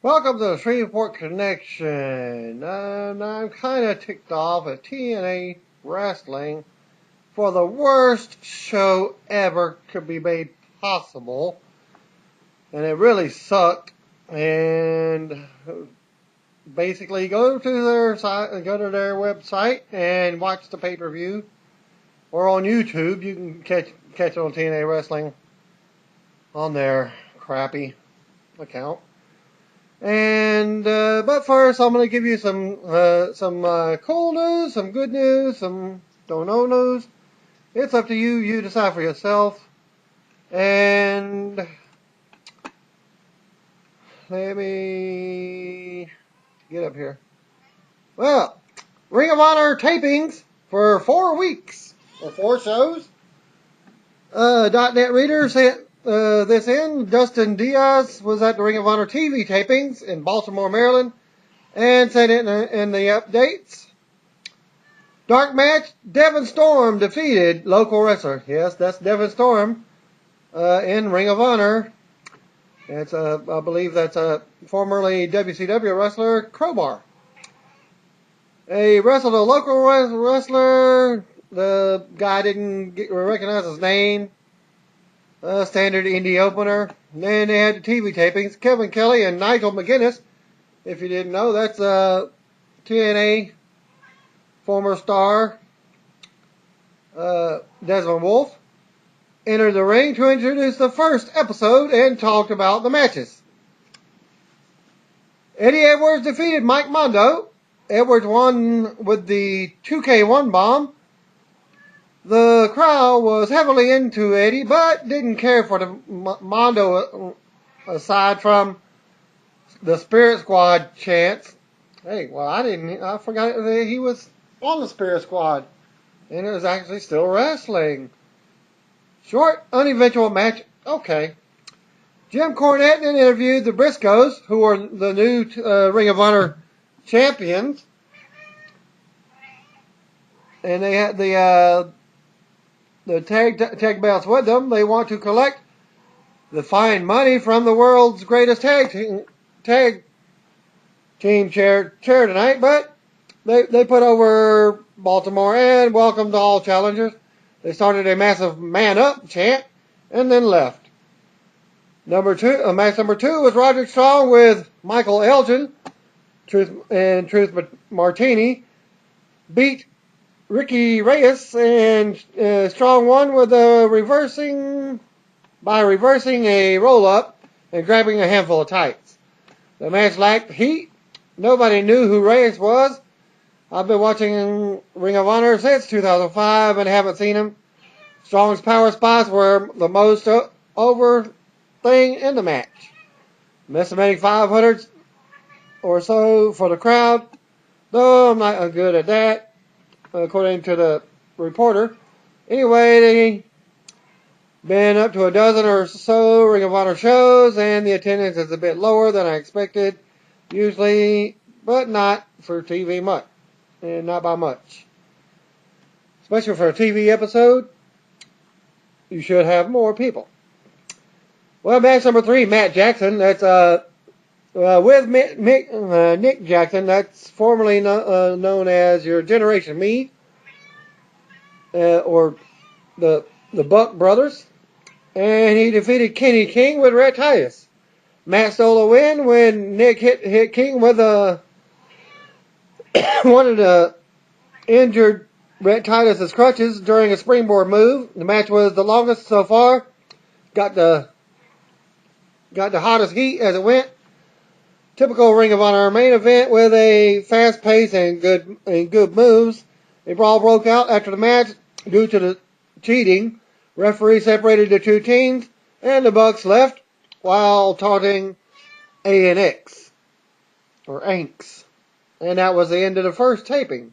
Welcome to the Shreveport Connection. I'm kind of ticked off at TNA Wrestling for the worst show ever could be made possible. And it really sucked. And basically go to their site, go to their website and watch the pay-per-view. Or on YouTube, you can catch it on TNA Wrestling on their crappy account. And but first, I'm going to give you some cool news, some good news, some don't know news. It's up to you. You decide for yourself. And let me get up here. Well, Ring of Honor tapings for 4 weeks or 4 shows. .net reader sent this in. Dustin Diaz was at the Ring of Honor TV tapings in Baltimore, Maryland, and sent it in the updates. Dark match, Devon Storm defeated local wrestler. Yes, that's Devon Storm in Ring of Honor. It's I believe that's a formerly WCW wrestler, Crowbar. He wrestled a local wrestler. The guy didn't recognize his name. Standard indie opener. And then they had the TV tapings. Kevin Kelly and Nigel McGuinness. If you didn't know, that's TNA former star Desmond Wolfe entered the ring to introduce the first episode and talked about the matches. Eddie Edwards defeated Mike Mondo. Edwards won with the 2K1 bomb. The crowd was heavily into Eddie, but didn't care for the Mondo aside from the Spirit Squad chants. Hey, well, I forgot that he was on the Spirit Squad. And it was actually still wrestling. Short, uneventful match. Okay. Jim Cornette then interviewed the Briscoes, who are the new Ring of Honor champions. And they had the tag belts with them. They want to collect the fine money from the world's greatest tag team chair tonight, but they put over Baltimore and welcomed all challengers. They started a massive man up chant and then left. Match number 2 was Roderick Strong with Michael Elgin. Truth Martini beat Ricky Reyes, and Strong won with reversing a roll-up and grabbing a handful of tights. The match lacked heat. Nobody knew who Reyes was. I've been watching Ring of Honor since 2005 and haven't seen him. Strong's power spots were the most over thing in the match. I'm estimating 500 or so for the crowd, though I'm not good at that, according to the reporter. Anyway, they've been up to a dozen or so Ring of Honor shows, and the attendance is a bit lower than I expected, usually, but not for TV much, and not by much. Especially for a TV episode, you should have more people. Well, match number 3, Matt Jackson. That's with Nick Jackson. That's formerly known as your Generation Me, or the Buck Brothers. And he defeated Kenny King with Red Titus. Matt stole a win when Nick hit King with one of the injured Red Titus' crutches during a springboard move. The match was the longest so far. Got the hottest heat as it went. Typical Ring of Honor main event with a fast pace and good moves. A brawl broke out after the match due to the cheating. Referee separated the two teams, and the Bucks left while taunting A&X or Anks. And that was the end of the first taping.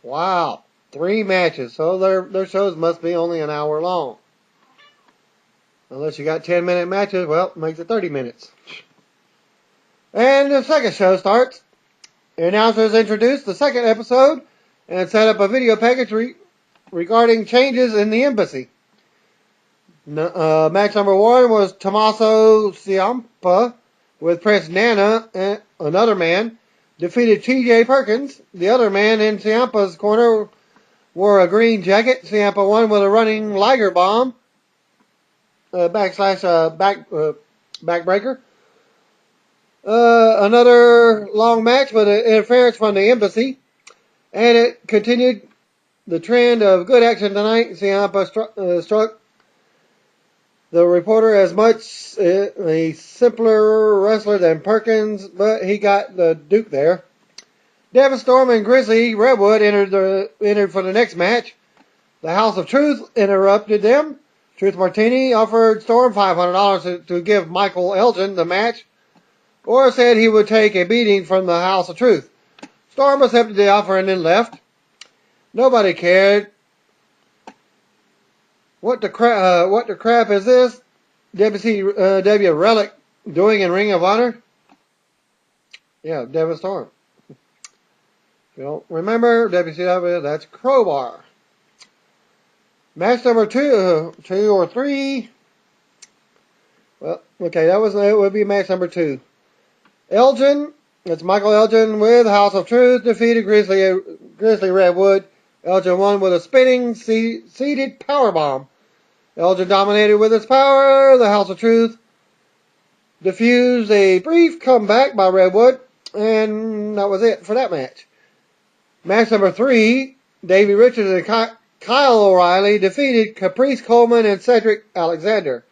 Wow, 3 matches. So their shows must be only an hour long. Unless you got 10-minute matches, well, it makes it 30 minutes. And the second show starts. The announcers introduced the second episode and set up a video package regarding changes in the embassy. Match number 1 was Tommaso Ciampa with Prince Nana, another man, defeated T.J. Perkins. The other man in Ciampa's corner wore a green jacket. Ciampa won with a running Liger bomb, backbreaker. Another long match with an interference from the embassy. And it continued the trend of good action tonight. Ciampa struck the reporter as much a simpler wrestler than Perkins, but he got the Duke there. Devin Storm and Grizzly Redwood entered for the next match. The House of Truth interrupted them. Truth Martini offered Storm $500 to give Michael Elgin the match, or said he would take a beating from the House of Truth. Storm accepted the offer and then left. Nobody cared. What the crap is this? WCW Relic doing in Ring of Honor? Yeah, Devin Storm. If you don't remember, WCW, that's Crowbar. Match number two or three. Well, okay, it would be match number 2. Elgin, it's Michael Elgin with House of Truth, defeated Grizzly Redwood. Elgin won with a spinning seated powerbomb. Elgin dominated with his power. The House of Truth diffused a brief comeback by Redwood, and that was it for that match. Match number 3, Davey Richards and Kyle O'Reilly defeated Caprice Coleman and Cedric Alexander.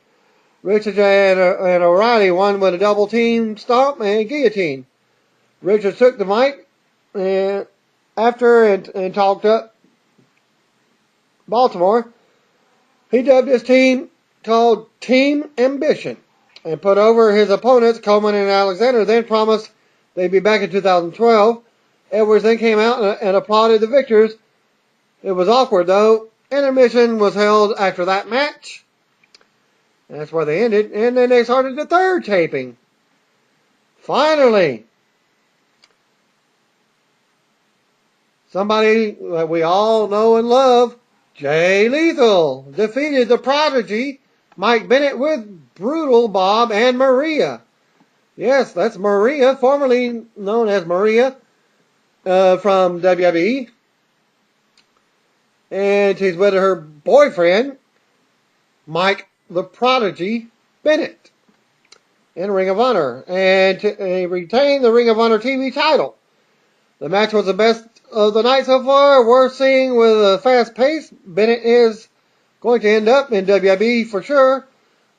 Richards and O'Reilly won with a double team stomp and guillotine. Richards took the mic and talked up Baltimore. He dubbed his team called Team Ambition and put over his opponents, Coleman and Alexander, then promised they'd be back in 2012. Edwards then came out and applauded the victors. It was awkward, though. Intermission was held after that match. That's where they ended. And then they started the third taping. Finally, somebody that we all know and love, Jay Lethal, defeated the Prodigy, Mike Bennett, with Brutal Bob and Maria. Yes, that's Maria, formerly known as Maria from WWE. And she's with her boyfriend, Mike the Prodigy Bennett, in Ring of Honor. And retained the Ring of Honor TV title. The match was the best of the night so far. Worth seeing with a fast pace. Bennett is going to end up in WWE for sure.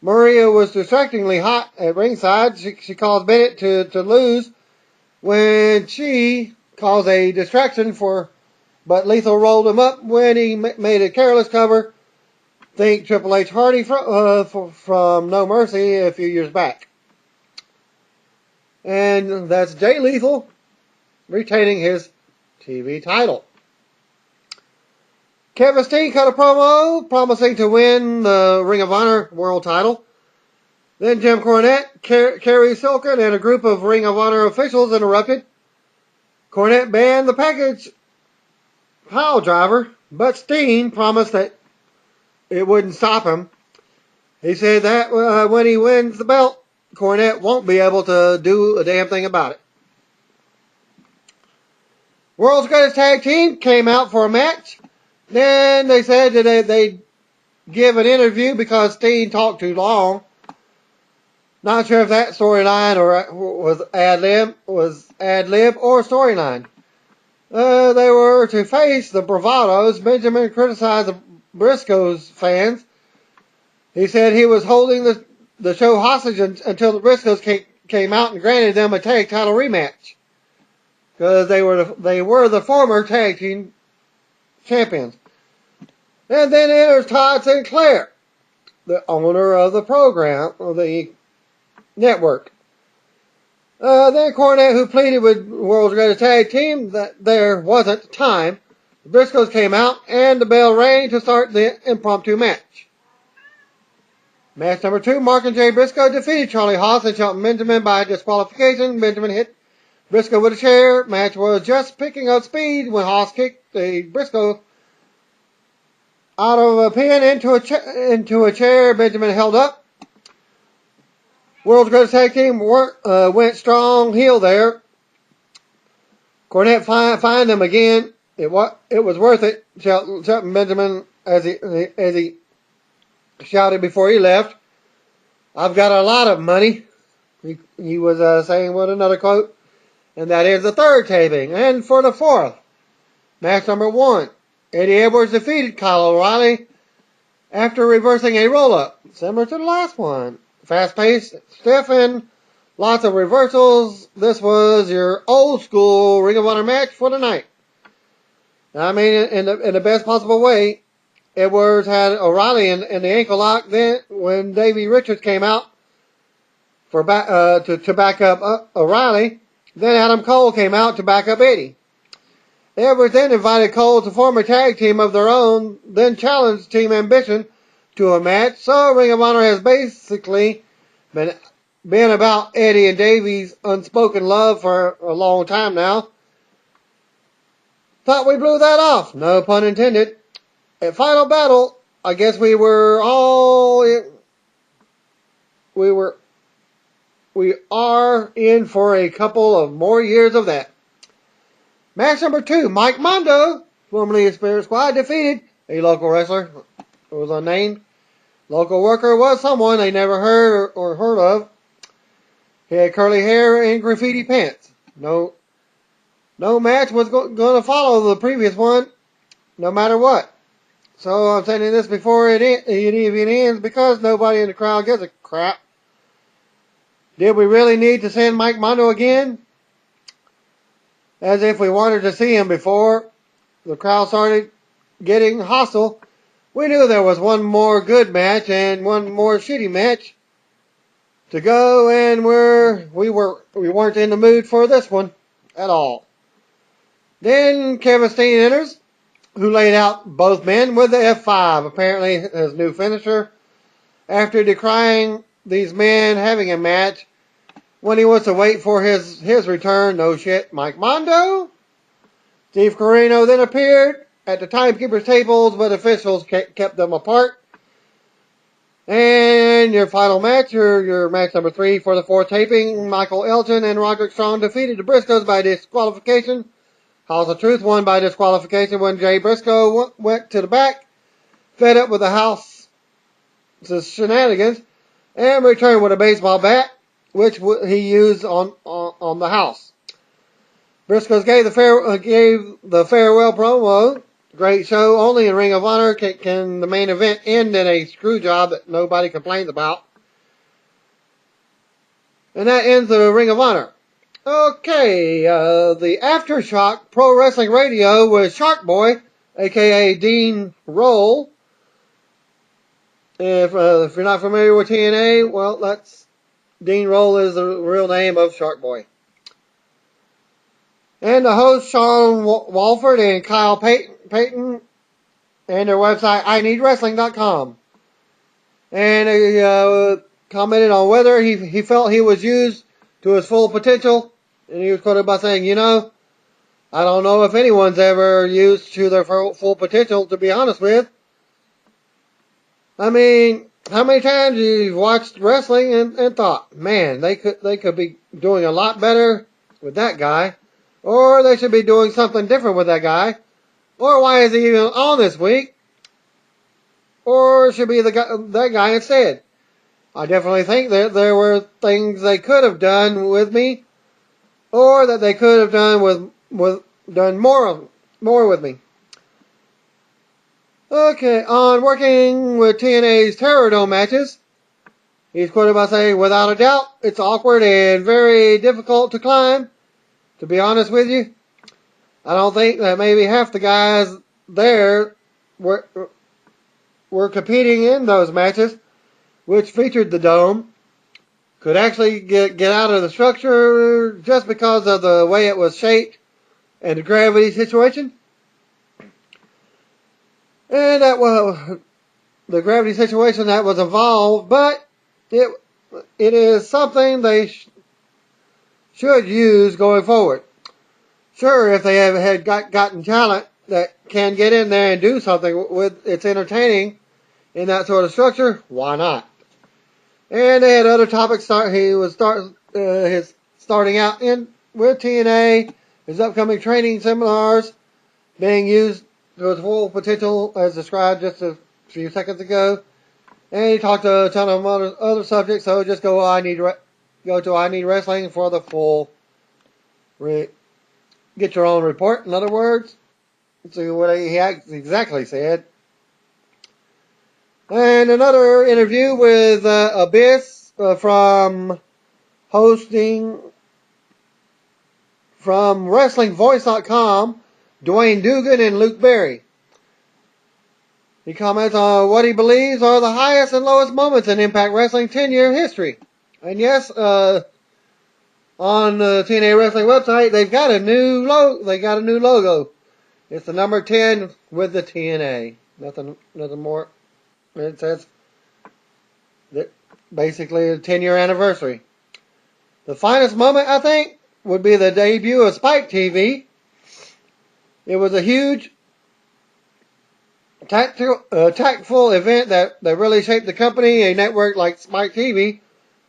Maria was distractingly hot at ringside. She caused Bennett to lose when she caused a distraction but Lethal rolled him up when he made a careless cover. Think Triple H Hardy from No Mercy a few years back. And that's Jay Lethal retaining his TV title. Kevin Steen cut a promo promising to win the Ring of Honor World title. Then Jim Cornette, Kerry Silken, and a group of Ring of Honor officials interrupted. Cornette banned the package pile driver, but Steen promised that it wouldn't stop him. He said that when he wins the belt, Cornette won't be able to do a damn thing about it. World's Greatest Tag Team came out for a match. Then they said that they'd give an interview because Steen talked too long. Not sure if that storyline was ad lib or storyline. They were to face the Bravados. Benjamin criticized the Briscoes fans. He said he was holding the show hostage until the Briscoes came out and granted them a tag title rematch. Because they were the former tag team champions. And then enters Todd Sinclair, the owner of the program, of the network. Then Cornette, who pleaded with World's Greatest Tag Team that there wasn't time. The Briscoes came out and the bell rang to start the impromptu match. Match number 2, Mark and Jay Briscoe defeated Charlie Haas and Shelton Benjamin by disqualification. Benjamin hit Briscoe with a chair. Match was just picking up speed when Haas kicked the Briscoe out of a pin into a chair Benjamin held up World's Greatest Tag Team went strong heel there. Cornette find them again. It was worth it. Shelton Benjamin, as he shouted before he left, "I've got a lot of money." He was saying with another quote, and that is the third taping. And for the fourth, match number 1, Eddie Edwards defeated Kyle O'Reilly after reversing a roll-up, similar to the last one. Fast-paced, stiff, and lots of reversals. This was your old-school Ring of Honor match for the night. I mean, in the best possible way. Edwards had O'Reilly in the ankle lock. Then, when Davey Richards came out to back up O'Reilly, then Adam Cole came out to back up Eddie. Edwards then invited Cole to form a tag team of their own, then challenged Team Ambition to a match. So Ring of Honor has basically been about Eddie and Davey's unspoken love for a long time now. Thought we blew that off, no pun intended. At Final Battle, I guess we are in for a couple of more years of that. Match number 2, Mike Mondo, formerly of Spirit Squad, defeated a local wrestler who was unnamed. Local worker was someone they never heard of. He had curly hair and graffiti pants. No match was going to follow the previous one, no matter what. So I'm saying this before it even ends because nobody in the crowd gives a crap. Did we really need to send Mike Mondo again? As if we wanted to see him before the crowd started getting hostile. We knew there was one more good match and one more shitty match to go, and we weren't in the mood for this one at all. Then Kevin Steen enters, who laid out both men with the F5, apparently his new finisher, after decrying these men having a match when he was to wait for his return. No shit, Mike Mondo. Steve Corino then appeared at the timekeeper's tables, but officials kept them apart. And your final match, your match number 3 for the 4th taping, Michael Elgin and Roderick Strong defeated the Briscoes by disqualification. House of Truth won by disqualification when Jay Briscoe went to the back, fed up with the House's shenanigans, and returned with a baseball bat, which he used on the House. Briscoes gave the farewell promo. Great show. Only in Ring of Honor can the main event end in a screw job that nobody complains about. And that ends the Ring of Honor. Okay, the Aftershock Pro Wrestling Radio with Shark Boy, a.k.a. Dean Roll. If you're not familiar with TNA, well, Dean Roll is the real name of Shark Boy. And the hosts, Sean Walford and Kyle Payton, and their website, ineedwrestling.com. And he commented on whether he felt he was used to his full potential. And he was quoted by saying, I don't know if anyone's ever used to their full potential, to be honest with. I mean, how many times you've watched wrestling and thought, man, they could be doing a lot better with that guy, or they should be doing something different with that guy, or why is he even on this week, or it should be that guy instead. I definitely think that there were things they could have done with me, or that they could have done done more with me. Okay, on working with TNA's Terror Dome matches, he's quoted by saying, without a doubt, it's awkward and very difficult to climb. To be honest with you, I don't think that maybe half the guys there were competing in those matches, which featured the Dome, could actually get out of the structure just because of the way it was shaped and the gravity situation. And that was the gravity situation that was involved, but it is something they should use going forward. Sure, if they had gotten talent that can get in there and do something with it's entertaining in that sort of structure, why not? And they had other topics. He was starting out in with TNA, his upcoming training seminars being used to its full potential as described just a few seconds ago. And he talked a ton of other subjects. So just go to I Need Wrestling for the full. Get your own report. In other words, see what he exactly said. And another interview with Abyss from hosting from WrestlingVoice.com, Dwayne Dugan and Luke Berry. He comments on what he believes are the highest and lowest moments in Impact Wrestling 10-year history. And yes, on the TNA Wrestling website, they've got a new logo. It's the number 10 with the TNA. Nothing more. It says that basically a 10-year anniversary. The finest moment, I think, would be the debut of Spike TV. It was a huge, tactful event that really shaped the company. A network like Spike TV,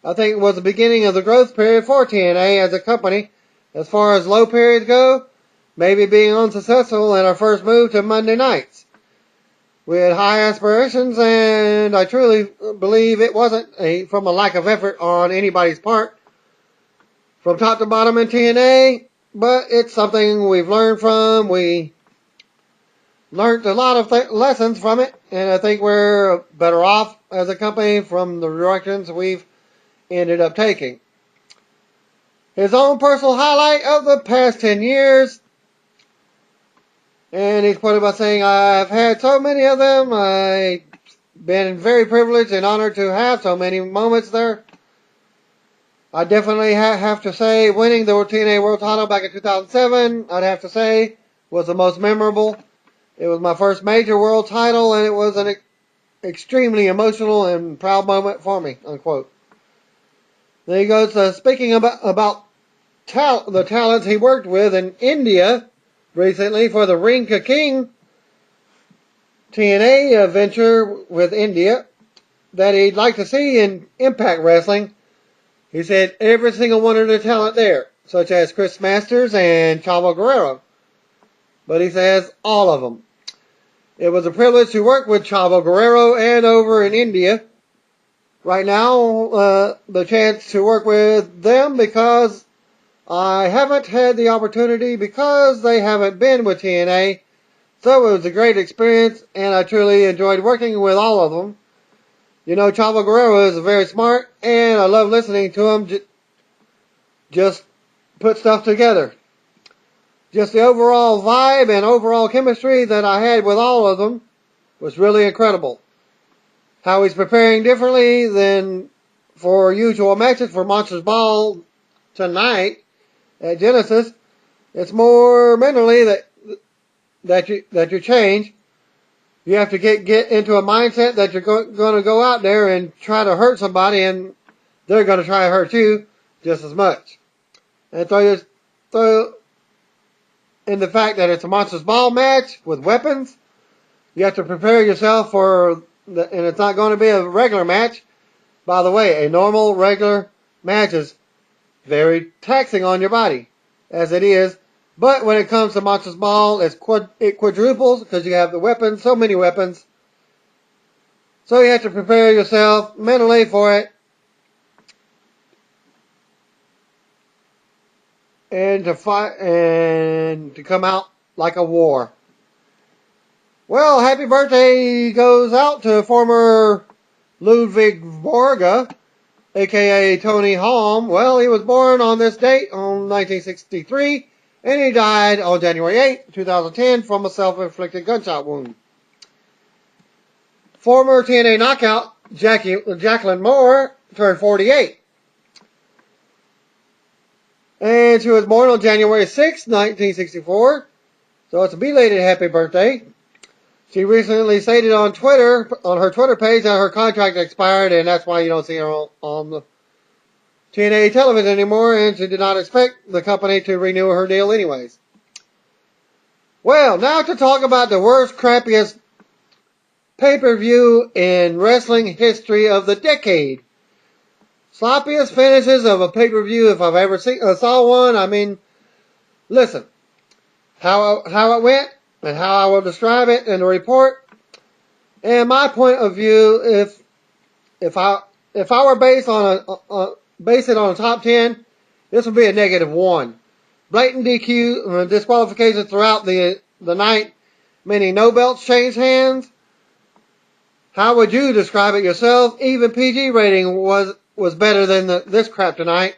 I think, was the beginning of the growth period for TNA as a company. As far as low periods go, maybe being unsuccessful in our first move to Monday nights. We had high aspirations, and I truly believe it wasn't from a lack of effort on anybody's part from top to bottom in TNA, but it's something we've learned from. We learned a lot of lessons from it, and I think we're better off as a company from the directions we've ended up taking. His own personal highlight of the past 10 years, and he's quoted by saying, I've had so many of them. I've been very privileged and honored to have so many moments there. I definitely have to say winning the TNA World title back in 2007, I'd have to say, was the most memorable. It was my first major world title, and it was an extremely emotional and proud moment for me, unquote. Then he goes, speaking about the talents he worked with in India recently for the Ring Ka King TNA venture with India that he'd like to see in Impact Wrestling. He said every single one of the talent there, such as Chris Masters and Chavo Guerrero. But he says all of them. It was a privilege to work with Chavo Guerrero and over in India. Right now, the chance to work with them because I haven't had the opportunity because they haven't been with TNA. So it was a great experience, and I truly enjoyed working with all of them. You know, Chavo Guerrero is very smart, and I love listening to him just put stuff together. Just the overall vibe and overall chemistry that I had with all of them was really incredible. How he's preparing differently than for usual matches for Monsters Ball tonight at Genesis. It's more mentally that you change. You have to get into a mindset that you're going to go out there and try to hurt somebody, and they're going to try to hurt you just as much. And throw in the fact that it's a Monsters Ball match with weapons, you have to prepare yourself and it's not going to be a regular match. By the way, a normal, regular match is very taxing on your body, as it is. But when it comes to Monsters Ball, it quadruples because you have the weapons, so many weapons. So you have to prepare yourself mentally for it. And to fight and to come out like a war. Well, happy birthday goes out to former Ludwig Borga, aka Tony Halm. Well, he was born on this date on 1963. And he died on January 8, 2010 from a self-inflicted gunshot wound. Former TNA knockout Jacqueline Moore turned 48. And she was born on January 6, 1964. So it's a belated happy birthday. She recently stated on her Twitter page, that her contract expired, and that's why you don't see her on the TNA television anymore, and she did not expect the company to renew her deal anyways. Well, now to talk about the worst, crappiest pay-per-view in wrestling history of the decade. sloppiest finishes of a pay-per-view if I've ever saw one. I mean, listen, how it went and how I will describe it in the report. And my point of view, if I were base it on a top 10, this would be a -1. Blatant DQ, disqualifications throughout the night, meaning no belts changed hands. How would you describe it yourself? Even PG rating was better than this crap tonight.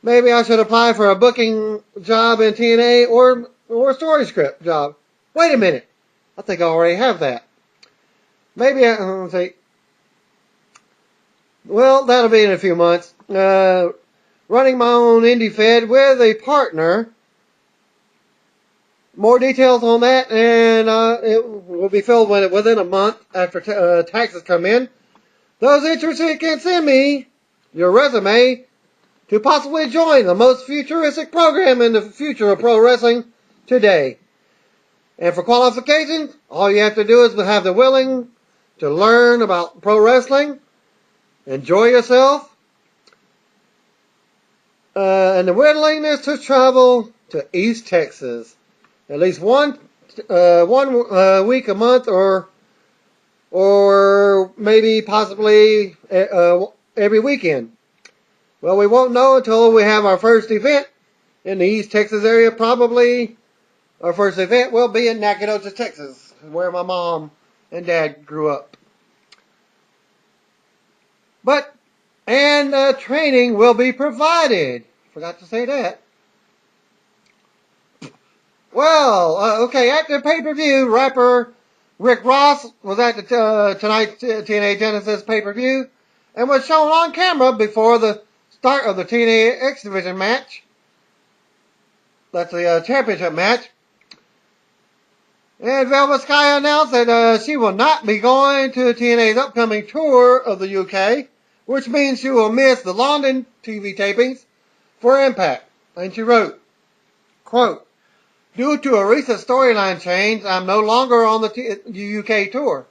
Maybe I should apply for a booking job in TNA or a story script job. Wait a minute. I think I already have that. Maybe I'll say, well, that'll be in a few months. Running my own indie fed with a partner. More details on that, and it will be filled within a month after taxes come in. Those interested can send me your resume to possibly join the most futuristic program in the future of pro wrestling today. And for qualifications, all you have to do is have the willing to learn about pro wrestling, enjoy yourself, and the willingness to travel to East Texas at least one week a month, or maybe possibly every weekend. Well, we won't know until we have our first event in the East Texas area. Probably our first event will be in Nacogdoches, Texas, where my mom and dad grew up. And training will be provided. Forgot to say that. Well, okay, at the pay-per-view, rapper Rick Ross was at the tonight's TNA Genesis pay-per-view and was shown on camera before the start of the TNA X Division match. That's the championship match. And Velvet Sky announced that she will not be going to TNA's upcoming tour of the UK, which means she will miss the London TV tapings for Impact. And she wrote, quote, "Due to a recent storyline change, I'm no longer on the UK tour.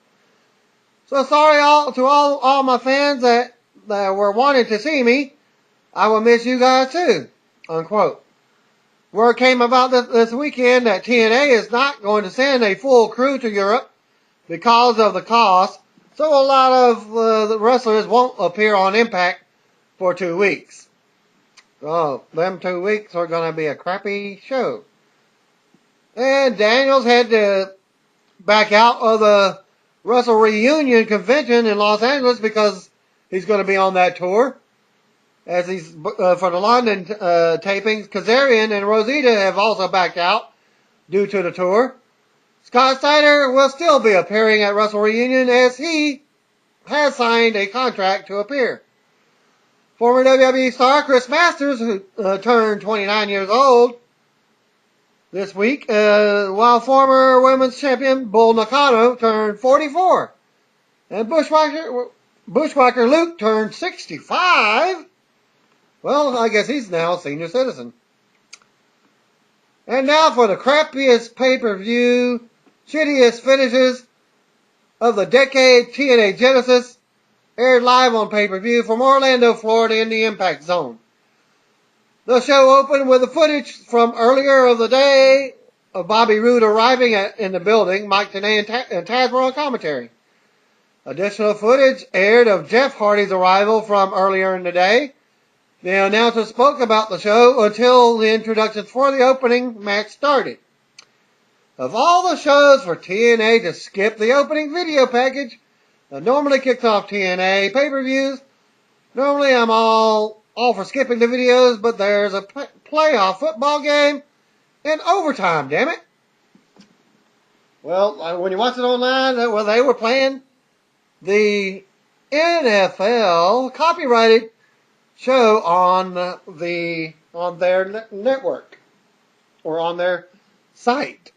So sorry to all my fans that were wanting to see me. I will miss you guys too." Unquote. Word came about this weekend that TNA is not going to send a full crew to Europe because of the cost, so a lot of the wrestlers won't appear on Impact for 2 weeks. Oh, them 2 weeks are going to be a crappy show. And Daniels had to back out of the Wrestle Reunion convention in Los Angeles because he's going to be on that tour. As he's for the London tapings, Kazarian and Rosita have also backed out due to the tour. Scott Steiner will still be appearing at Wrestle Reunion as he has signed a contract to appear. Former WWE star Chris Masters, who turned 29 years old this week, while former women's champion Bull Nakano turned 44. And Bushwhacker Luke turned 65. Well, I guess he's now a senior citizen. And now for the crappiest pay-per-view, shittiest finishes of the decade, TNA Genesis, aired live on pay-per-view from Orlando, Florida in the Impact Zone. The show opened with the footage from earlier of the day of Bobby Roode arriving in the building. Mike Tenay and Taz were on commentary. Additional footage aired of Jeff Hardy's arrival from earlier in the day. The announcer spoke about the show until the introductions for the opening match started. Of all the shows for TNA to skip the opening video package that normally kicks off TNA pay-per-views, normally I'm all for skipping the videos, but there's a playoff football game in overtime, damn it. Well, when you watch it online, they were playing the NFL copyrighted show on their network or on their site.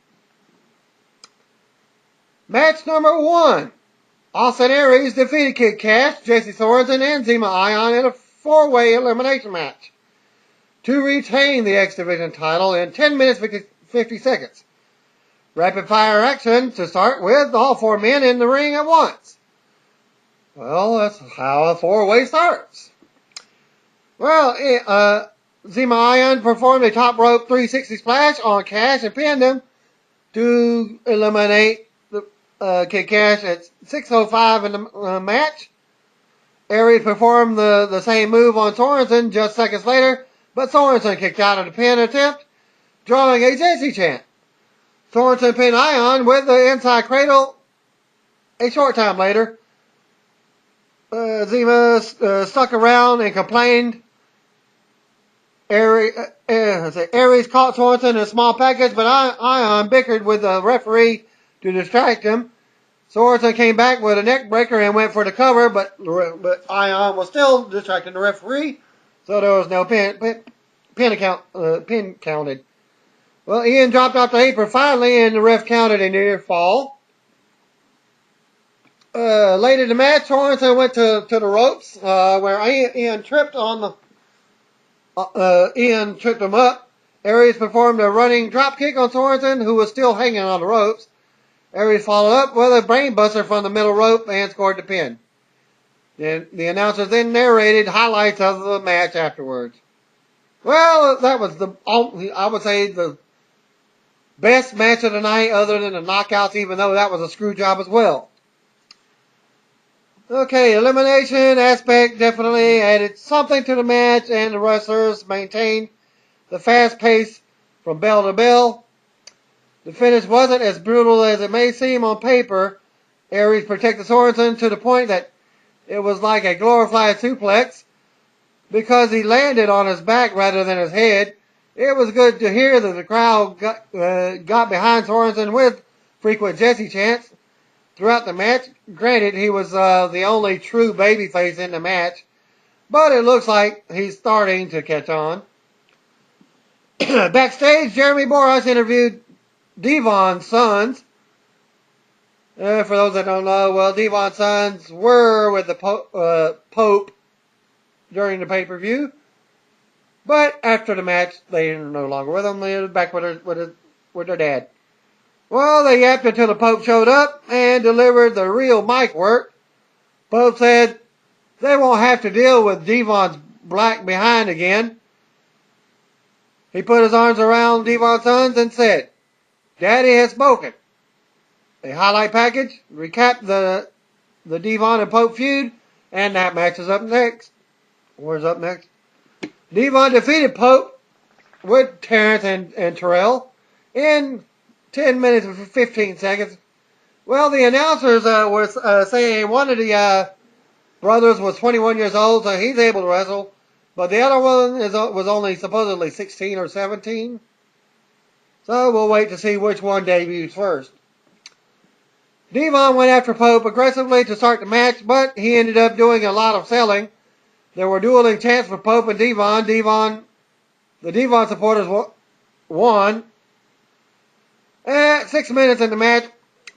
Match number 1. Austin Aries defeated Kid Cash, Jesse Sorensen, and Zema Ion in a 4-way elimination match to retain the X Division title in 10 minutes 50 seconds. Rapid fire action to start with, all 4 men in the ring at once. Well, that's how a 4-way starts. Well, Zima Ion performed a top rope 360 splash on Cash and pinned him to eliminate the Kid Cash at 6:05 in the match. Aries performed the same move on Sorensen just seconds later, but Sorensen kicked out of the pin attempt, drawing a Jesse chant. Sorensen pinned Ion with the inside cradle a short time later. Zima stuck around and complained. Aries caught Sorensen in a small package, but Ion bickered with the referee to distract him. Sorensen came back with a neck breaker and went for the cover, but Ion was still distracting the referee, so there was no pin counted. Well, Ian dropped off the apron finally, and the ref counted a near fall. Late in the match, Sorensen went to the ropes, where Ian tripped on the Ian tripped him up. Aries performed a running drop kick on Sorensen, who was still hanging on the ropes. Aries followed up with a brainbuster from the middle rope and scored the pin. The announcers then narrated highlights of the match afterwards. Well, that was I would say the best match of the night other than the knockouts, even though that was a screw job as well. Okay, elimination aspect definitely added something to the match, and the wrestlers maintained the fast pace from bell to bell. The finish wasn't as brutal as it may seem on paper. Aries protected Sorensen to the point that it was like a glorified suplex because he landed on his back rather than his head. It was good to hear that the crowd got behind Sorensen with frequent Jesse chants throughout the match. Granted, he was the only true babyface in the match, but it looks like he's starting to catch on. Backstage, Jeremy Boras interviewed Devon's sons. For those that don't know, well, Devon's sons were with the Pope during the pay-per-view, but after the match, they are no longer with him. They're back with their dad. Well, they yapped until the Pope showed up and delivered the real mic work. Pope said they won't have to deal with Devon's black behind again. He put his arms around Devon's sons and said, "Daddy has spoken." A highlight package recapped the Devon and Pope feud, and that match is up next. Where's up next? Devon defeated Pope with Terrence and Terrell in 10 minutes and 15 seconds. Well, the announcers were saying one of the brothers was 21 years old, so he's able to wrestle, but the other one was only supposedly 16 or 17. So we'll wait to see which one debuts first. Devon went after Pope aggressively to start the match, but he ended up doing a lot of selling. There were dueling chants for Pope and Devon. The Devon supporters won. At 6 minutes in the match,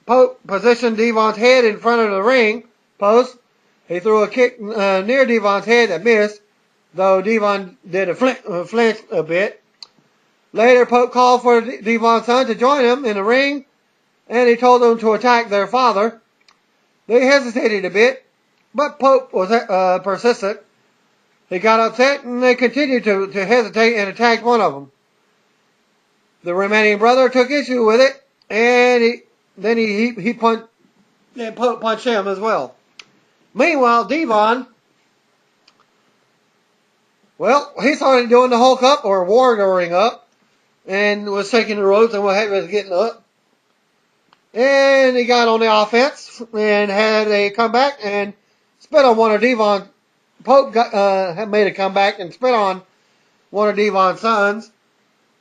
Pope positioned Devon's head in front of the ring post. He threw a kick near Devon's head that missed, though Devon did flinch a bit. Later, Pope called for Devon's son to join him in the ring, and he told them to attack their father. They hesitated a bit, but Pope was persistent. He got upset, and they continued to hesitate and attacked one of them. The remaining brother took issue with it, and Pope punched him as well. Meanwhile, Devon, well, he started doing the Hulk up or warrioring up, and was taking the ropes and was getting up. And he got on the offense and had a comeback and spit on one of Devon's. Pope made a comeback and spit on one of Devon's sons.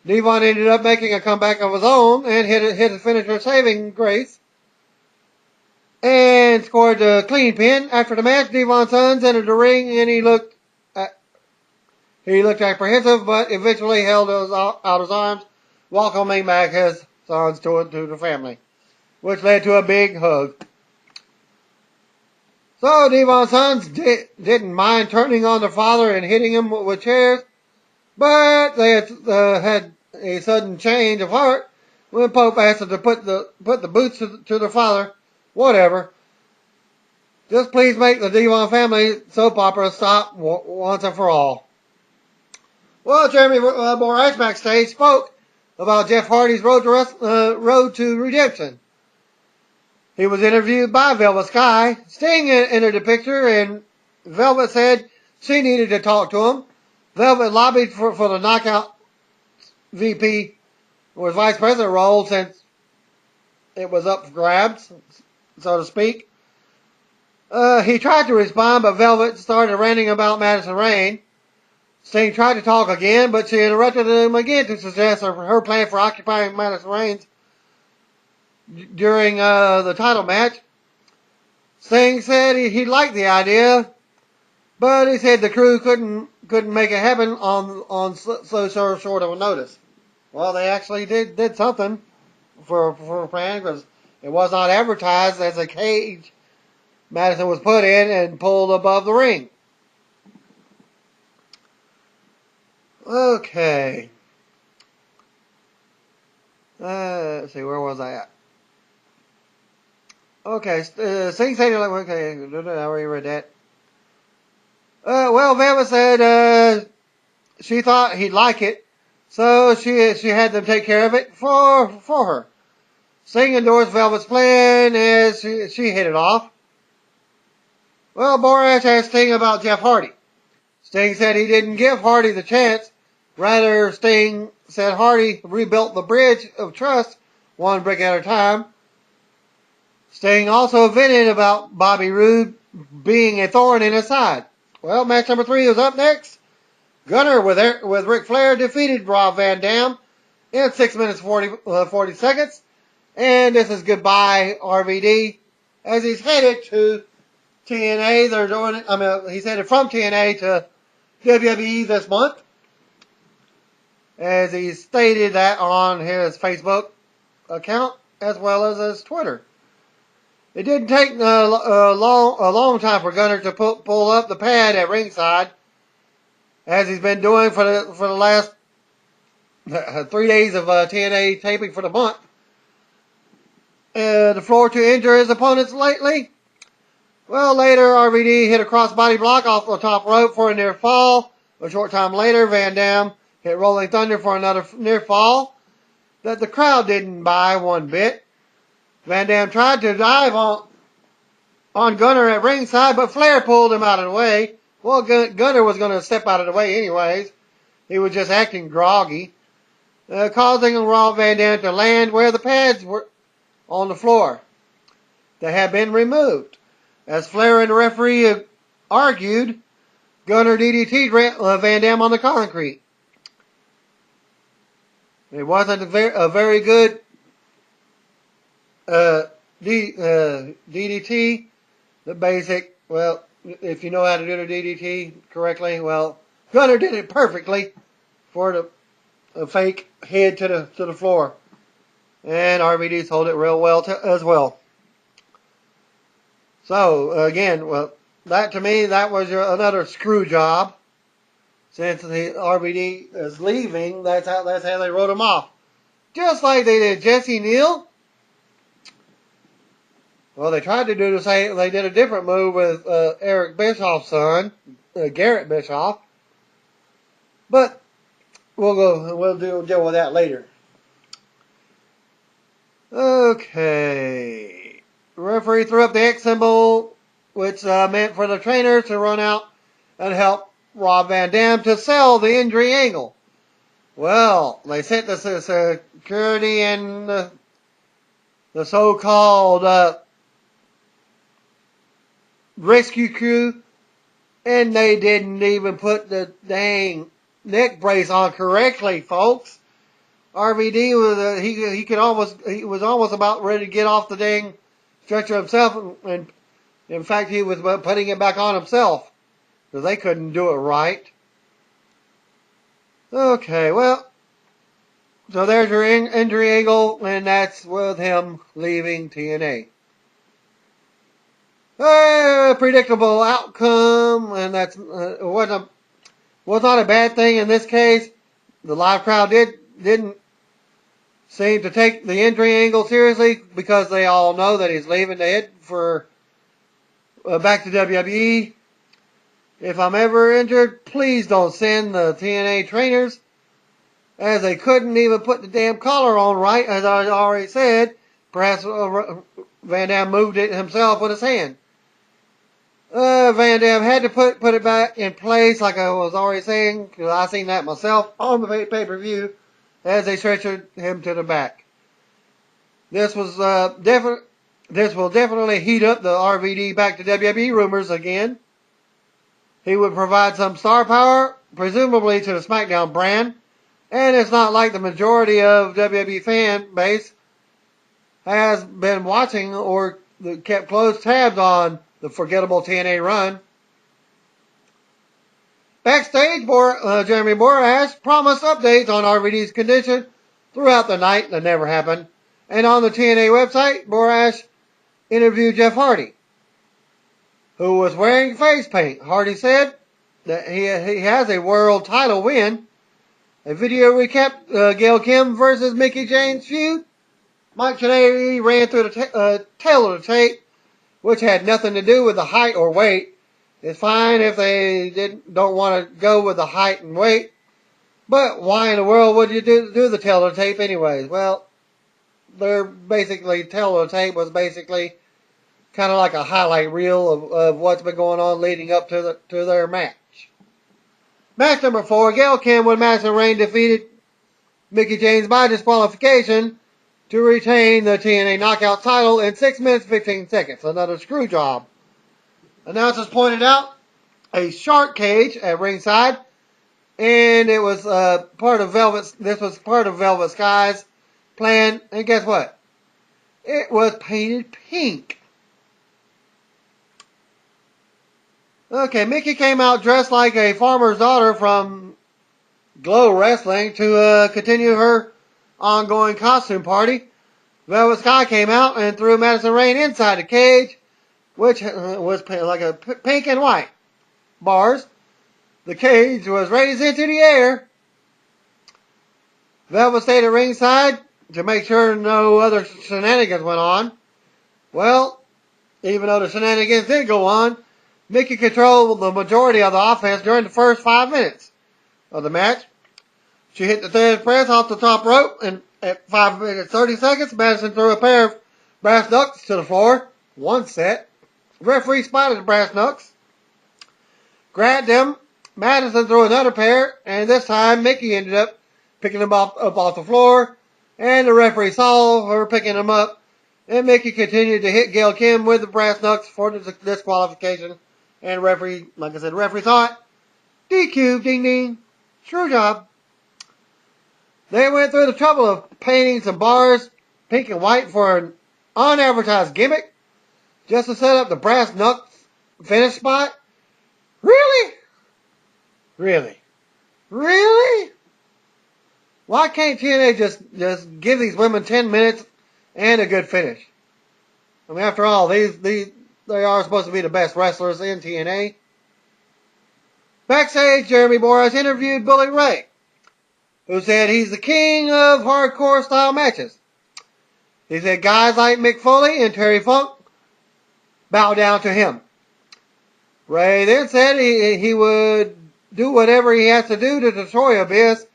Devon ended up making a comeback of his own and hit a finisher saving grace and scored the clean pin. After the match, Devon's sons entered the ring and he looked apprehensive, but eventually held out his arms, welcoming back his sons to the family, which led to a big hug. So Devon's sons didn't mind turning on their father and hitting him with chairs, but they had a sudden change of heart when Pope asked them to put the boots to their father. Whatever. Just please make the Devon family soap opera stop once and for all. Well, Jeremy Borash backstage spoke about Jeff Hardy's road to redemption. He was interviewed by Velvet Sky. Sting entered the picture, and Velvet said she needed to talk to him. Velvet lobbied for the Knockout VP or Vice President role since it was up for grabs, so to speak. He tried to respond, but Velvet started ranting about Madison Rayne. Sting tried to talk again, but she interrupted him again to suggest her plan for occupying Madison Rayne during the title match. Sting said he liked the idea, but he said the crew couldn't make it happen on so short of a notice. Well, they actually did something for a plan, because it was not advertised as a cage Madison was put in and pulled above the ring. Okay. Let's see, where was I at? Okay, Sting said, okay, I already read that. Well, Velvet said she thought he'd like it, so she had them take care of it for her. Sting endorsed Velvet's plan as she hit it off. Well, Borash asked Sting about Jeff Hardy. Sting said he didn't give Hardy the chance. Rather, Sting said Hardy rebuilt the bridge of trust one brick at a time. Sting also vented about Bobby Roode being a thorn in his side. Well, match number 3 was up next. Gunner with Ric Flair defeated Rob Van Dam in 6 minutes 40 seconds. And this is goodbye RVD as he's headed to TNA. They're doing it. He's headed from TNA to WWE this month, as he stated that on his Facebook account as well as his Twitter. It didn't take a long time for Gunner to pull up the pad at ringside, as he's been doing for the last 3 days of TNA taping for the month. The floor to injure his opponents lately. Well, later RVD hit a crossbody block off the top rope for a near fall. A short time later, Van Dam hit Rolling Thunder for another near fall that the crowd didn't buy one bit. Van Dam tried to dive on Gunner at ringside, but Flair pulled him out of the way. Well, Gunner was going to step out of the way anyways. He was just acting groggy, causing Rob Van Dam to land where the pads were on the floor. They had been removed. As Flair and the referee argued, Gunner DDT'd Van Dam on the concrete. It wasn't a very good DDT. The basic, well, if you know how to do the DDT correctly, well, Gunner did it perfectly for the fake head to the floor. And RVD sold it real well as well. So, again, well, that to me, that was another screw job. Since the RVD is leaving, that's how they wrote him off. Just like they did Jesse Neal. Well, they tried to do the same. They did a different move with Eric Bischoff's son, Garrett Bischoff. But we'll deal with that later. Okay. The referee threw up the X symbol, which meant for the trainer to run out and help Rob Van Dam to sell the injury angle. Well, they sent the security and the so-called rescue crew, and they didn't even put the dang neck brace on correctly, folks. RVD was he was almost about ready to get off the dang stretcher himself, and in fact he was putting it back on himself because they couldn't do it right. Okay, well, so there's your injury angle, and that's with him leaving TNA. Predictable outcome, and that's was not a bad thing in this case. The live crowd didn't seem to take the injury angle seriously because they all know that he's leaving to head for back to WWE. If I'm ever injured, please don't send the TNA trainers, as they couldn't even put the damn collar on right, as I already said. Perhaps Van Dam moved it himself with his hand. Van Dam had to put it back in place, like I was already saying, because I seen that myself on the pay-per-view, as they stretchered him to the back. This was This will definitely heat up the RVD back to WWE rumors again. He would provide some star power, presumably to the SmackDown brand, and it's not like the majority of WWE fan base has been watching or kept close tabs on the forgettable TNA run. Backstage, Jeremy Borash promised updates on RVD's condition throughout the night that never happened. And on the TNA website, Borash interviewed Jeff Hardy, who was wearing face paint. Hardy said that he has a world title win. A video recapped Gail Kim versus Mickie James feud. Mike Tenay ran through the tail of the tape, which had nothing to do with the height or weight. It's fine if they don't want to go with the height and weight, but why in the world would you do the tail of the tape anyways? Well, their basically tail of the tape was basically kind of like a highlight reel of what's been going on leading up to their match. Match number 4, Gail Kim with Madison Rayne defeated Mickie James by disqualification to retain the TNA Knockout title in 6 minutes 15 seconds. Another screw job. Announcers pointed out a shark cage at ringside, and it was part of Velvet Sky's plan. And guess what? It was painted pink. Okay, Mickie came out dressed like a farmer's daughter from Glow Wrestling to continue her ongoing costume party. Velvet Sky came out and threw Madison Rayne inside the cage, which was like a pink and white bars. The cage was raised into the air. Velvet stayed at ringside to make sure no other shenanigans went on. Well, even though the shenanigans did go on, Mickie controlled the majority of the offense during the first 5 minutes of the match. She hit the Thesz press off the top rope, and at 5 minutes 30 seconds, Madison threw a pair of brass knucks to the floor. One set. Referee spotted the brass knucks, grabbed them. Madison threw another pair, and this time Mickie ended up picking them up off the floor, and the referee saw her picking them up, and Mickie continued to hit Gail Kim with the brass knucks for the disqualification. And referee, like I said, referee thought, DQ, ding ding, screw job. They went through the trouble of painting some bars pink and white for an unadvertised gimmick, just to set up the brass knucks finish spot. Really? Really? Really? Why can't TNA just give these women 10 minutes and a good finish? I mean, after all, they are supposed to be the best wrestlers in TNA. Backstage, Jeremy Borash interviewed Bully Ray, who said he's the king of hardcore style matches. He said guys like Mick Foley and Terry Funk bow down to him. Ray then said he would do whatever he has to do to destroy Abyss.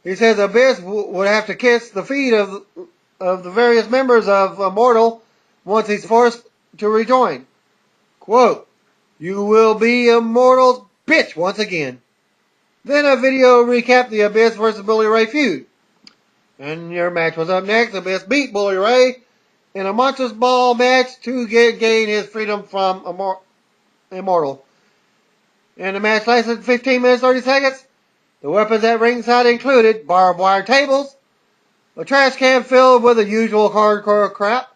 He says Abyss would have to kiss the feet of the various members of Immortal once he's forced to rejoin. Quote, "You will be Immortal's bitch once again." Then a video recapped the Abyss versus Bully Ray feud. And your match was up next. Abyss beat Bully Ray in a monstrous ball match to gain his freedom from Immortal. And the match lasted 15 minutes 30 seconds. The weapons at ringside included barbed wire tables, a trash can filled with the usual hardcore crap.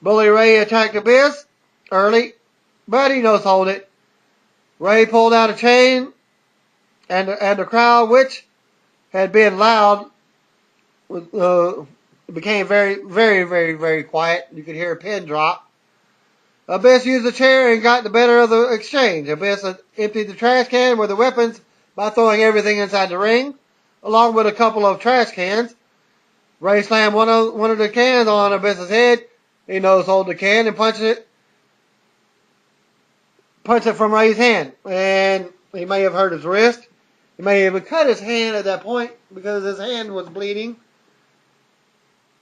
Bully Ray attacked Abyss early, but he no-sold it. Ray pulled out a chain, and the crowd, which had been loud, became very, very, very, very quiet. You could hear a pin drop. Abyss used a chair and got the better of the exchange. Abyss emptied the trash can with the weapons by throwing everything inside the ring, along with a couple of trash cans. Ray slammed one of the cans on Abyss's head. He no-sold the can and punched punched it from Ray's hand, and he may have hurt his wrist. He may have even cut his hand at that point because his hand was bleeding,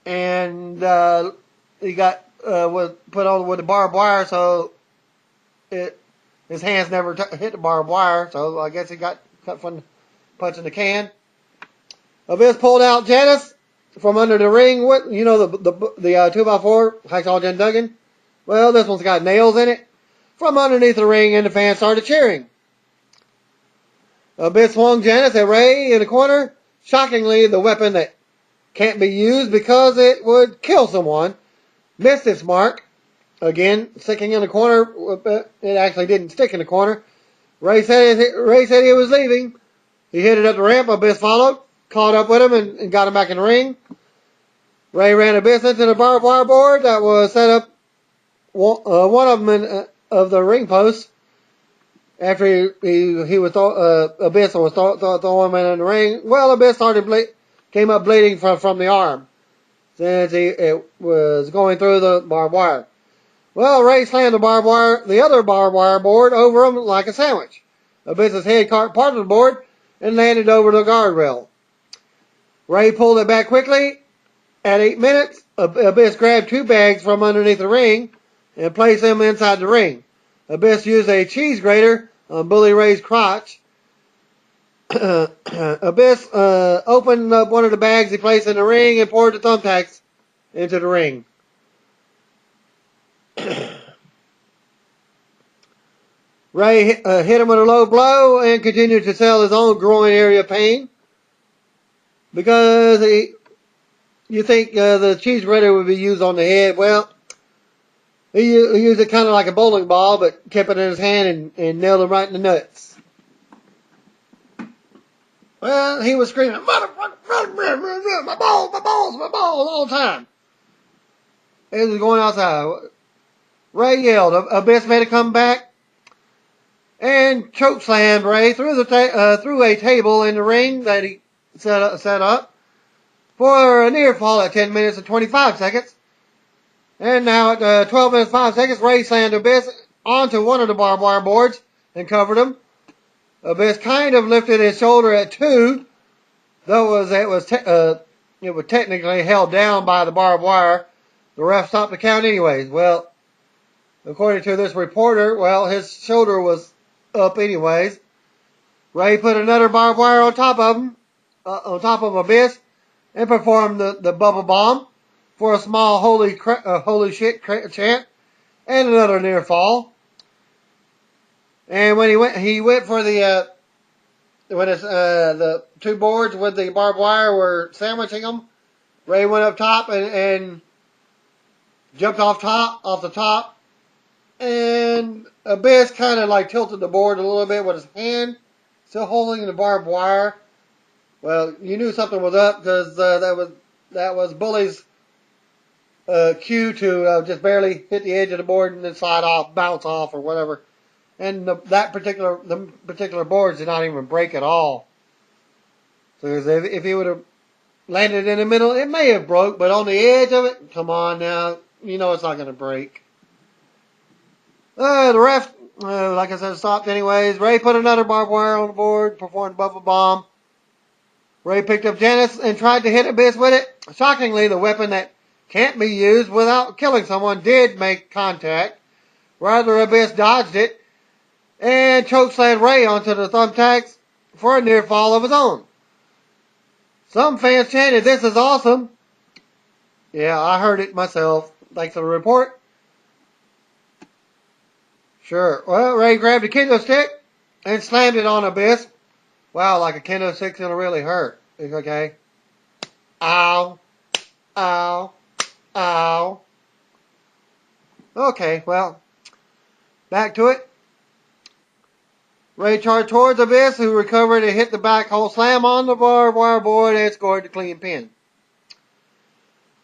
and he got was put on with the barbed wire, so his hands never hit the barbed wire. So I guess he got cut from punching the can. Abyss pulled out Janice from under the ring. What, you know, the 2x4 Hacksaw Jim Duggan. Well, this one's got nails in it. From underneath the ring, and the fans started cheering. Abyss swung Janice at Ray in the corner. Shockingly, the weapon that can't be used because it would kill someone missed its mark. Again, sticking in the corner. It actually didn't stick in the corner. Ray said he was leaving. He hit it up the ramp. Abyss followed, caught up with him, and got him back in the ring. Ray ran Abyss into the barbed wire board that was set up. One of them of the ring posts. After he was Abyss was throwing him in the ring. Well, Abyss came up bleeding from the arm since it was going through the barbed wire. Well, Ray slammed the other barbed wire board over him like a sandwich. Abyss's head caught part of the board and landed over the guardrail. Ray pulled it back quickly. At 8 minutes, Abyss grabbed 2 bags from underneath the ring and placed them inside the ring. Abyss used a cheese grater on Bully Ray's crotch. Abyss opened up one of the bags he placed in the ring and poured the thumbtacks into the ring. Ray hit him with a low blow and continued to sell his own groin area pain because you think the cheese grater would be used on the head. Well, he used it kind of like a bowling ball, but kept it in his hand and nailed him right in the nuts. Well, he was screaming, "Motherfucker, my balls, all the time." He was going outside. Ray yelled. Abyss made a comeback and chokeslammed Ray through a table in the ring that he set up for a near fall at 10 minutes and 25 seconds. And now at 12 minutes 5 seconds, Ray slammed Abyss onto one of the barbed wire boards and covered him. Abyss kind of lifted his shoulder at 2, though it was technically held down by the barbed wire. The ref stopped the count anyways. Well, according to this reporter, well, his shoulder was up anyways. Ray put another barbed wire on top of Abyss, and performed the bubble bomb for a small holy shit chant and another near fall. And when he went for the 2 boards with the barbed wire were sandwiching them, Ray went up top and jumped off the top, and Abyss kind of like tilted the board a little bit with his hand still holding the barbed wire. Well, you knew something was up because that was Bully's cue to just barely hit the edge of the board and then slide off, bounce off, or whatever. And the particular boards did not even break at all. So if he would have landed in the middle, it may have broke, but on the edge of it, come on now, you know it's not going to break. The ref, like I said, stopped anyways. Ray put another barbed wire on the board, performed bubble bomb. Ray picked up Janice and tried to hit Abyss with it. Shockingly, the weapon that can't be used without killing someone did make contact. Rather, Abyss dodged it and chokeslammed Ray onto the thumbtacks for a near fall of his own. Some fans chanted, "This is awesome." Yeah, I heard it myself. Thanks for the report. Sure. Well, Ray grabbed a kendo stick and slammed it on Abyss. Wow, like a kendo stick's gonna really hurt. Okay. Ow. Ow. Ow. Okay, well, back to it. Ray charged towards Abyss, who recovered and hit the back hole slam on the barbed wire board and scored the clean pin.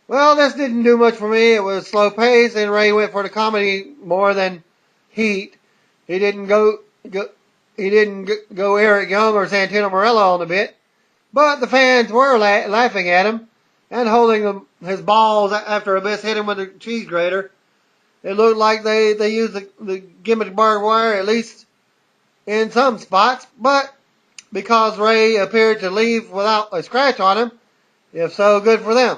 Well, this didn't do much for me. It was slow pace, and Ray went for the comedy more than heat. He didn't go Eric Young or Santino Marella on the bit, but the fans were laughing at him and holding his balls after Abyss hit him with a cheese grater. It looked like they used the gimmick barbed wire, at least in some spots, but because Ray appeared to leave without a scratch on him, if so, good for them,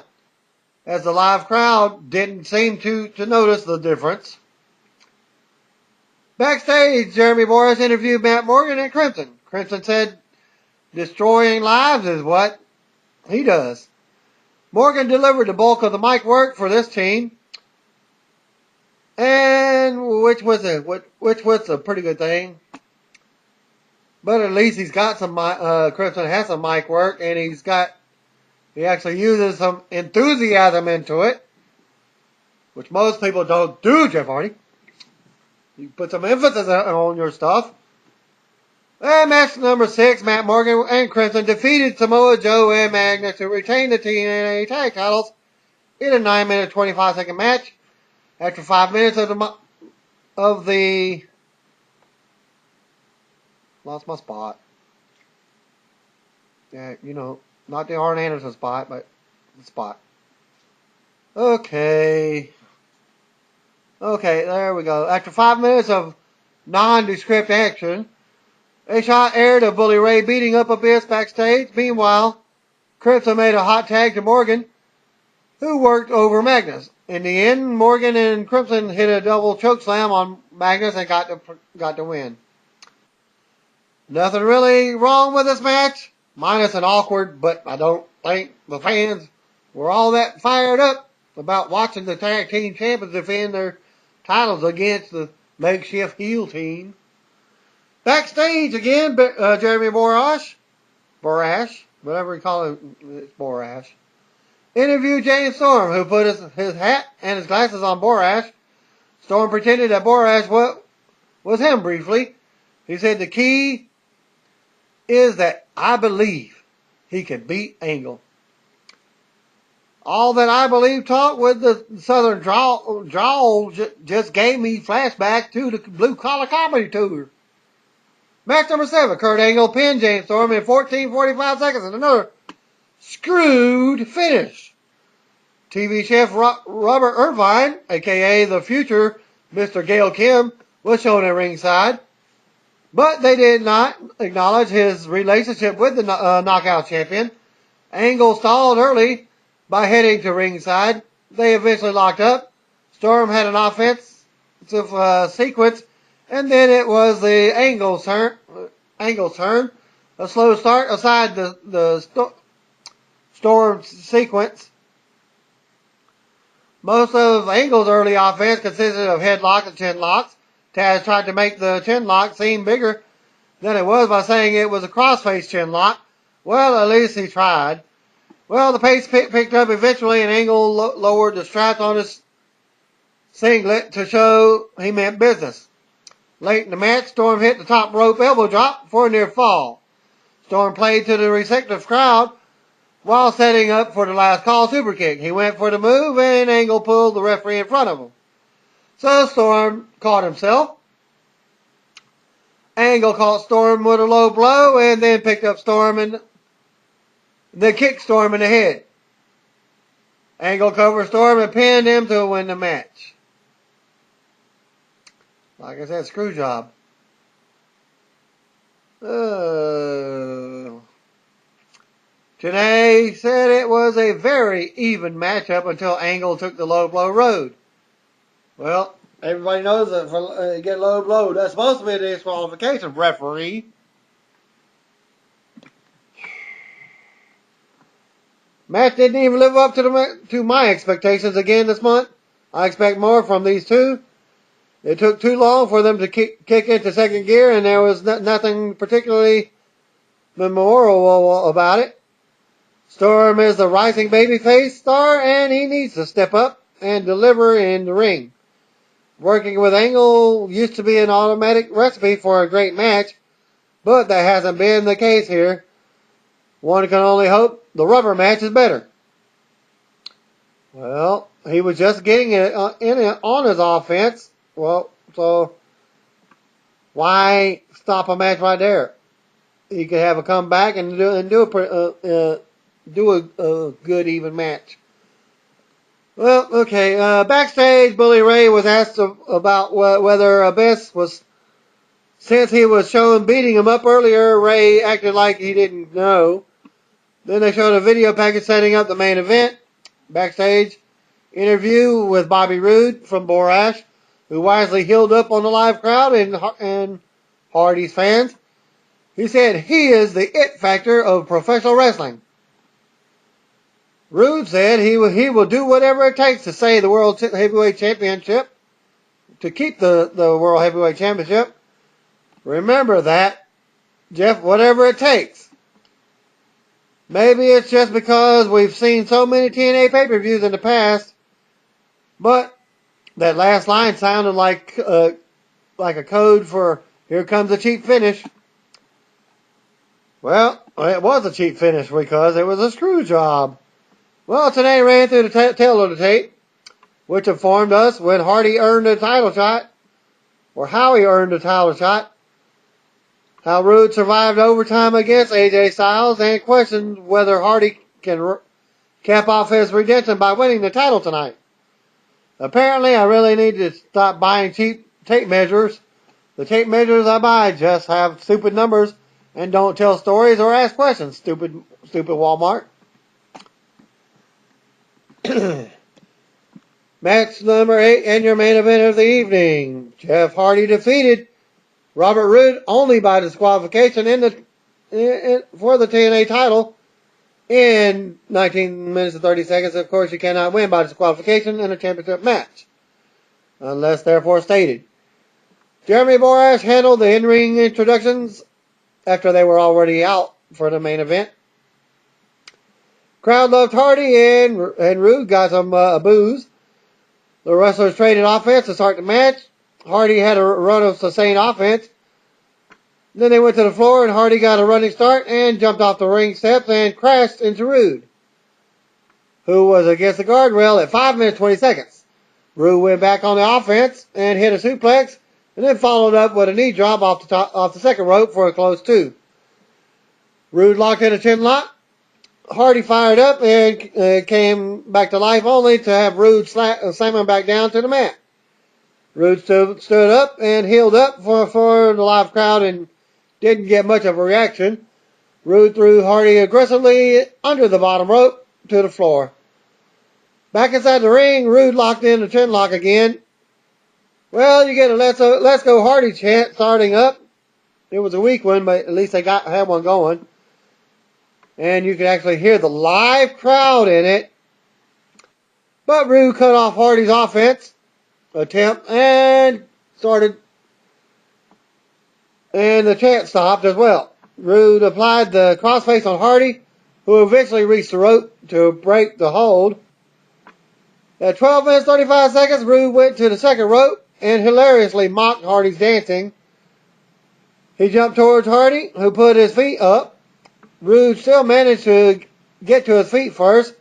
as the live crowd didn't seem to notice the difference. Backstage, Jeremy Borash interviewed Matt Morgan and Crimson. Crimson said, "Destroying lives is what he does." Morgan delivered the bulk of the mic work for this team, and which was a pretty good thing. But at least he's got some Crimson has some mic work, and he actually uses some enthusiasm into it, which most people don't do, Jeff Hardy. You put some emphasis on your stuff. And match number 6, Matt Morgan and Crimson defeated Samoa Joe and Magnus to retain the TNA tag titles in a 9-minute 25-second match. After 5 minutes of the lost my spot. Yeah, not the Arn Anderson spot, but the spot. Okay, there we go. After 5 minutes of nondescript action, a shot aired of Bully Ray beating up Abyss backstage. Meanwhile, Crimson made a hot tag to Morgan, who worked over Magnus. In the end, Morgan and Crimson hit a double chokeslam on Magnus and got the win. Nothing really wrong with this match, minus an awkward, but I don't think the fans were all that fired up about watching the tag team champions defend their titles against the makeshift heel team. Backstage again, Jeremy Borash, whatever you call him, it's Borash, interviewed James Storm, who put his hat and his glasses on Borash. Storm pretended that Borash was him briefly. He said, "The key is that I believe he can beat Angle." All that I believe talk with the southern drawl just gave me flashbacks to the Blue Collar Comedy Tour. Match number 7, Kurt Angle pinned James Storm in 14:45 seconds in another screwed finish. TV chef Robert Irvine, a.k.a. the future Mr. Gail Kim, was shown at ringside, but they did not acknowledge his relationship with the knockout champion. Angle stalled early by heading to ringside. They eventually locked up. Storm had an offensive sequence, and then it was the Angle's turn. A slow start aside the Storm sequence. Most of Angle's early offense consisted of headlocks and chin locks. Taz tried to make the chin lock seem bigger than it was by saying it was a crossface chin lock. Well, at least he tried. Well, the pace picked up eventually, and Angle lowered the straps on his singlet to show he meant business. Late in the match, Storm hit the top rope elbow drop for a near fall. Storm played to the receptive crowd while setting up for the last call super kick. He went for the move, and Angle pulled the referee in front of him. So Storm caught himself. Angle caught Storm with a low blow, and then picked up Storm and then kicked Storm in the head. Angle covered Storm and pinned him to win the match. Like I said, screw job. Janae said it was a very even matchup until Angle took the low blow road. Well, everybody knows that for get low blow, that's supposed to be a disqualification, referee. Match didn't even live up to my expectations again this month. I expect more from these two. It took too long for them to kick into second gear, and there was nothing particularly memorable about it. Storm is the rising babyface star, and he needs to step up and deliver in the ring. Working with Angle used to be an automatic recipe for a great match, but that hasn't been the case here. One can only hope the rubber match is better. Well, he was just getting it on his offense. Well, so why stop a match right there? He could have a comeback and do a good even match. Well, okay. Backstage, Bully Ray was asked about whether Abyss was, since he was shown beating him up earlier. Ray acted like he didn't know. Then they showed a video package setting up the main event. Backstage, interview with Bobby Roode from Borash, who wisely healed up on the live crowd and Hardy's fans. He said he is the it factor of professional wrestling. Roode said he will do whatever it takes to save the World Heavyweight Championship, to keep the World Heavyweight Championship. Remember that, Jeff, whatever it takes. Maybe it's just because we've seen so many TNA pay-per-views in the past, but that last line sounded like a code for here comes a cheap finish. Well, it was a cheap finish because it was a screw job. Well, today ran through the tail of the tape, which informed us when Hardy earned a title shot, or how he earned a title shot, how Roode survived overtime against AJ Styles, and questioned whether Hardy can cap off his redemption by winning the title tonight. Apparently, I really need to stop buying cheap tape measures. The tape measures I buy just have stupid numbers and don't tell stories or ask questions. Stupid Walmart. Match number 8 and your main event of the evening. Jeff Hardy defeated Robert Roode only by disqualification for the TNA title in 19 minutes and 30 seconds. Of course, you cannot win by disqualification in a championship match, unless therefore stated. Jeremy Borash handled the in-ring introductions after they were already out for the main event. Crowd loved Hardy, and Roode got some boos. The wrestlers traded offense to start the match. Hardy had a run of sustained offense. Then they went to the floor, and Hardy got a running start and jumped off the ring steps and crashed into Roode, who was against the guardrail at 5 minutes 20 seconds. Roode went back on the offense and hit a suplex, and then followed up with a knee drop off the second rope for a close 2. Roode locked in a chin lock. Hardy fired up and came back to life, only to have Roode slam him back down to the mat. Roode stood up and healed up for the live crowd and didn't get much of a reaction. Roode threw Hardy aggressively under the bottom rope to the floor. Back inside the ring, Roode locked in the chin lock again. Well, you get a let's go Hardy chant starting up. It was a weak one, but at least they had one going. And you could actually hear the live crowd in it. But Roode cut off Hardy's offense attempt and started, and the chant stopped as well. Roode applied the crossface on Hardy, who eventually reached the rope to break the hold. At 12 minutes 35 seconds, Roode went to the second rope and hilariously mocked Hardy's dancing. He jumped towards Hardy, who put his feet up. Roode still managed to get to his feet first,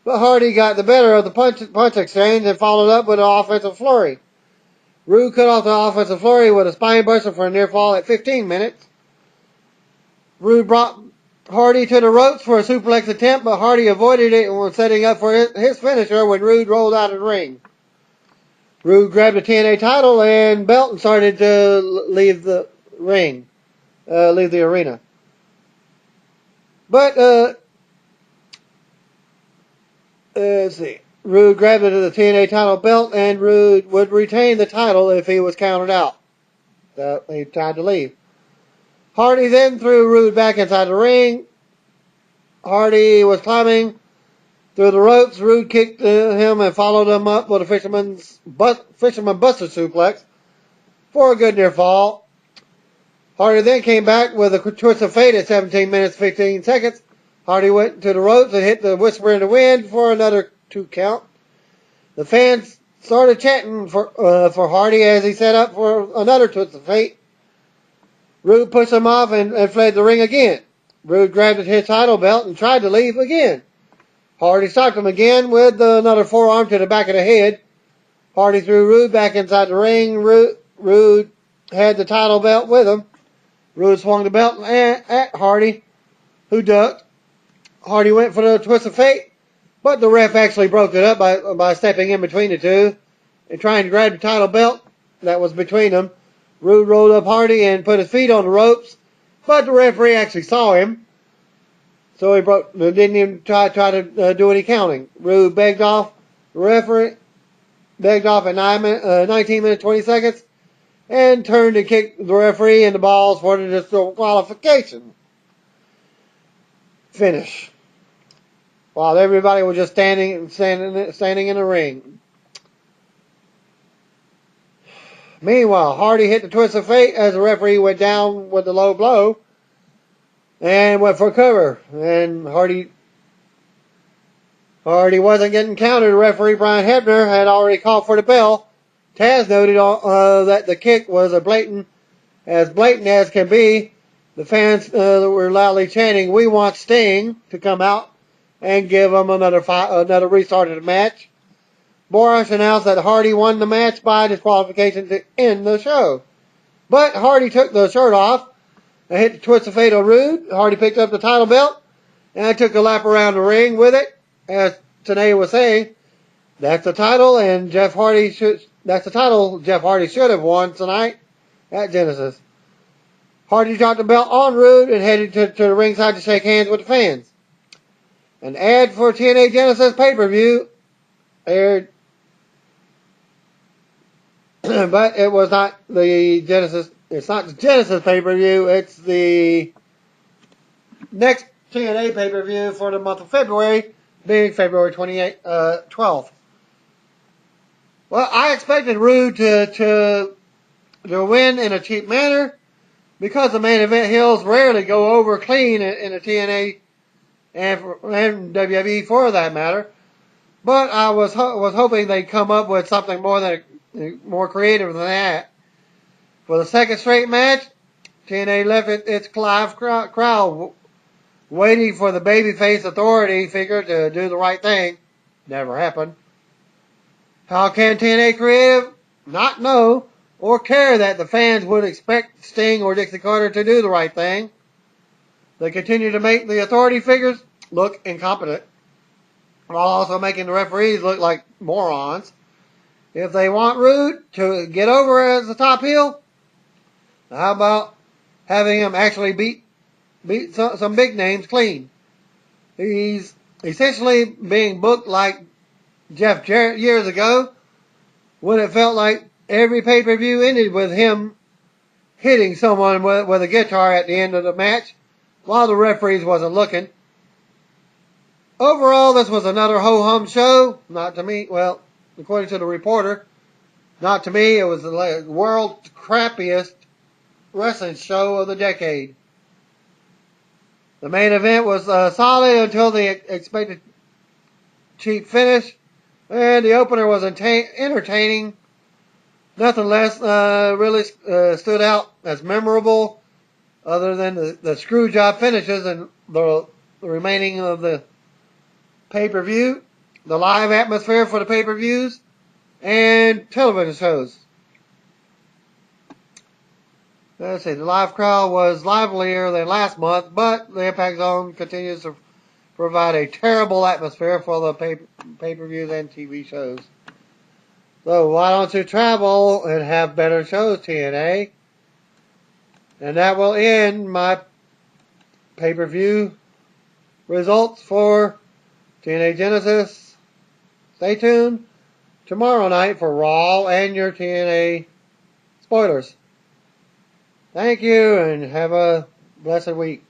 but Hardy got the better of the punch exchange and followed up with an offensive flurry. Roode cut off the offensive flurry with a spine buster for a near fall at 15 minutes. Roode brought Hardy to the ropes for a suplex attempt, but Hardy avoided it and was setting up for his finisher when Roode rolled out of the ring. Roode grabbed the TNA title and belt and started to leave the arena. But, let's see. Roode grabbed it to the TNA title belt, and Roode would retain the title if he was counted out. So he tried to leave. Hardy then threw Roode back inside the ring. Hardy was climbing through the ropes. Roode kicked him and followed him up with a fisherman buster suplex for a good near fall. Hardy then came back with a twist of fate at 17 minutes 15 seconds. Hardy went to the ropes and hit the Whisper in the Wind for another 2 count. The fans started chanting for Hardy as he set up for another twist of fate. Roode pushed him off and fled the ring again. Roode grabbed his title belt and tried to leave again. Hardy stopped him again with another forearm to the back of the head. Hardy threw Roode back inside the ring. Roode had the title belt with him. Roode swung the belt at Hardy, who ducked. Hardy went for the twist of fate, But the ref actually broke it up by stepping in between the two and trying to grab the title belt that was between them. Rude rolled up Hardy and put his feet on the ropes, but the referee actually saw him, so he didn't even try to do any counting. Rude begged off the referee, begged off at 19 minutes 20 seconds, and turned to kick the referee in the balls for the disqualification finish, while everybody was just standing in the ring. Meanwhile, Hardy hit the twist of fate as the referee went down with the low blow and went for cover. And Hardy wasn't getting counted. Referee Brian Hebner had already called for the bell. Taz noted that the kick was blatant as can be. The fans were loudly chanting, "We want Sting to come out and give them another restart of the match." Boris announced that Hardy won the match by disqualification to end the show. But Hardy took the shirt off and hit the twist of fate on Rude. Hardy picked up the title belt and took a lap around the ring with it. As Tenay was saying, that's the title Jeff Hardy should have won tonight at Genesis. Hardy dropped the belt on Rude and headed to the ringside to shake hands with the fans. An ad for TNA Genesis pay-per-view aired, but it was not the Genesis. It's not the Genesis pay-per-view. It's the next TNA pay-per-view for the month of February, being February 12th. Well, I expected Rude to win in a cheap manner because the main event heels rarely go over clean in a TNA and WWE for that matter. But I was hoping they'd come up with something more creative than that. For the second straight match, TNA left its live crowd waiting for the babyface authority figure to do the right thing. Never happened. How can TNA Creative not know or care that the fans would expect Sting or Dixie Carter to do the right thing? They continue to make the authority figures look incompetent, while also making the referees look like morons. If they want Rude to get over as the top heel, how about having him actually beat some big names clean? He's essentially being booked like Jeff Jarrett years ago, when it felt like every pay-per-view ended with him hitting someone with a guitar at the end of the match while the referees wasn't looking. Overall, this was another ho-hum show. Not to me. Well, according to the reporter, not to me. It was the world's crappiest wrestling show of the decade. The main event was solid until the expected cheap finish, and the opener was entertaining. Nothing less really stood out as memorable, other than the screw job finishes and the remaining of the pay-per-view, the live atmosphere for the pay-per-views, and television shows. Let's see, the live crowd was livelier than last month, but the Impact Zone continues to provide a terrible atmosphere for the pay-per-views and TV shows. So why don't you travel and have better shows, TNA? And that will end my pay-per-view results for TNA Genesis. Stay tuned tomorrow night for Raw and your TNA spoilers. Thank you and have a blessed week.